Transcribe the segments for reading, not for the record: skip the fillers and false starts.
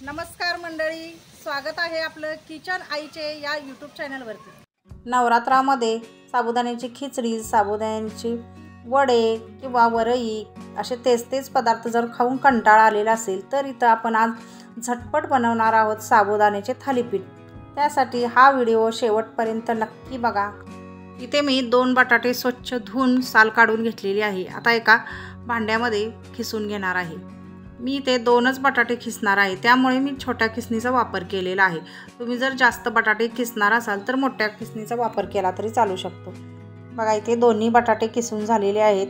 नमस्कार मंडळी, स्वागत आहे आपलं किचन आईचे या यूट्यूब चॅनलवरती। नवरात्रामध्ये साबुदाण्याची खिचडी, साबुदाण्याची वडे किंवा वरई असे तेच पदार्थ जर खाऊन कंटाळा आलेला असेल तर इथं आपण आज झटपट बनवणार आहोत साबुदाण्याचे थालीपीठ। त्यासाठी हा व्हिडिओ शेवटपर्यंत नक्की बघा। इथे मी 2 बटाटे स्वच्छ धुवून साल काढून घेतलेली आहे। आता एका भांड्यामध्ये खिसून घेणार आहे। मी इथे 2च बटाटे खिसणार आहे, त्यामुळे मी छोट्या खिसणीचा वापर केलेला आहे। तुम्ही जर जास्त बटाटे खिसणार असाल तर मोठ्या खिसणीचा वापर केला तरी चालू शकतो। बघा इथे दोन्ही बटाटे किसून झालेले आहेत।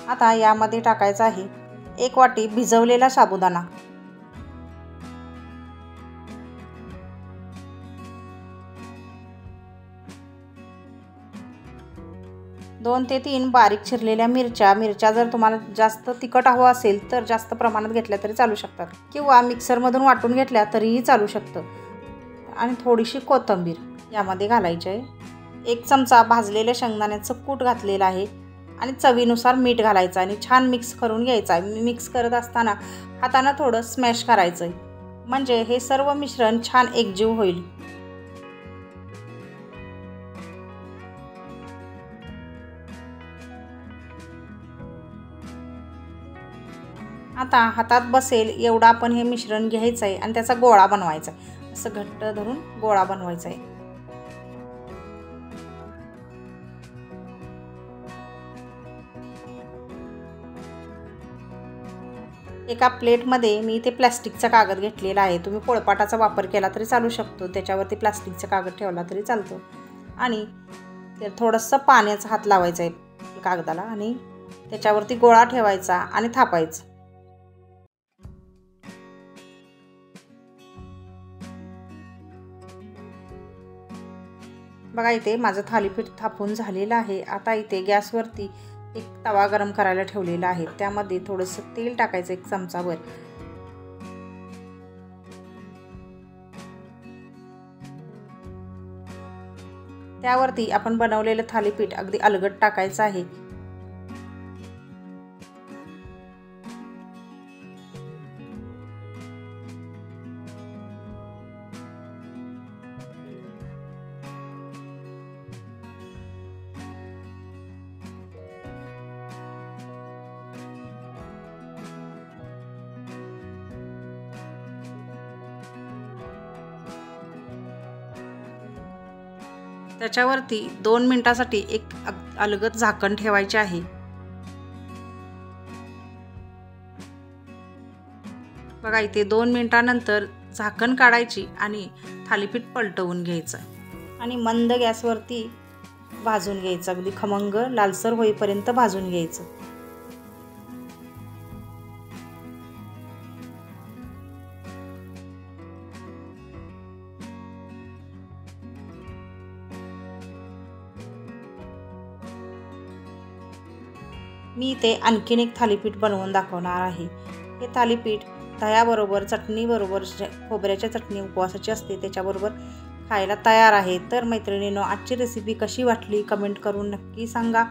आता यामध्ये टाकायचा आहे 1 वाटी भिजवलेला साबुदाणा, 2 ते 3 बारीक चिरलेल्या मिरच्या जर तुम्हाला जास्त तिखट हवं असेल तर जास्त प्रमाणात घेतल्या तरी चालू शकतात किंवा मिक्सरमधून वाटून घेतल्या तरीही चालू शकतं। आणि थोडीशी कोथिंबीर यामध्ये घालायची आहे। 1 चमचा भाजलेल्या शेंगदाण्याचं कूट घातलेलं आहे आणि चवीनुसार मीठ घालायचं आणि छान मिक्स करून घ्यायचं आहे। मिक्स करत असताना हाताने थोडं स्मॅश करायचं आहे, म्हणजे हे सर्व मिश्रण छान एकजीव होईल। आता हातात बसेल एवढं आपण हे मिश्रण घ्यायचं आहे आणि त्याचा गोळा बनवायचा आहे। असं घट्ट धरून गोळा बनवायचा आहे। एका प्लेटमध्ये मी इथे प्लास्टिकचा कागद घेतलेला आहे। तुम्ही पोळपाटाचा वापर केला तरी चालू शकतो, त्याच्यावरती प्लास्टिकचा कागद ठेवला तरी चालतो। आणि ते थोडंसं पाण्याचा हात लावायचा आहे कागदाला आणि त्याच्यावरती गोळा ठेवायचा आणि थापायचं। बघा इथे माझं थालीपीठ थापून झालेलं आहे। आता इथे गॅसवरती एक तवा गरम करायला ठेवलेला आहे, त्यामध्ये थोडंसं तेल टाकायचं 1 चमचाभर। त्यावरती आपण बनवलेलं थालीपीठ अगदी अलगद टाकायचं आहे। त्याच्यावरती 2 मिनिटांसाठी एक अलगद झाकण ठेवायचे आहे। बघा इथे 2 मिनिटांनंतर झाकण काढायची आणि थालीपीठ पलटवून घ्यायचं आणि मंद गॅसवरती भाजून घ्यायचं, अगदी खमंग लालसर होईपर्यंत भाजून घ्यायचं। मी इथे आणखीन एक थालीपीठ बनवून दाखवणार आहे। हे थालीपीठ दह्याबरोबर, चटणीबरोबर, खोबऱ्याच्या चटणी उपवासाची असते त्याच्याबरोबर खायला तयार आहे। तर मैत्रिणींनो, आजची रेसिपी कशी वाटली कमेंट करून नक्की सांगा।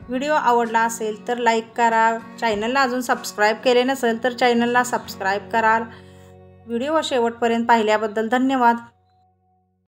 व्हिडिओ आवडला असेल तर लाईक करा। चॅनलला अजून सबस्क्राईब केले नसेल तर चॅनलला सबस्क्राईब करा। व्हिडिओ शेवटपर्यंत पाहिल्याबद्दल धन्यवाद।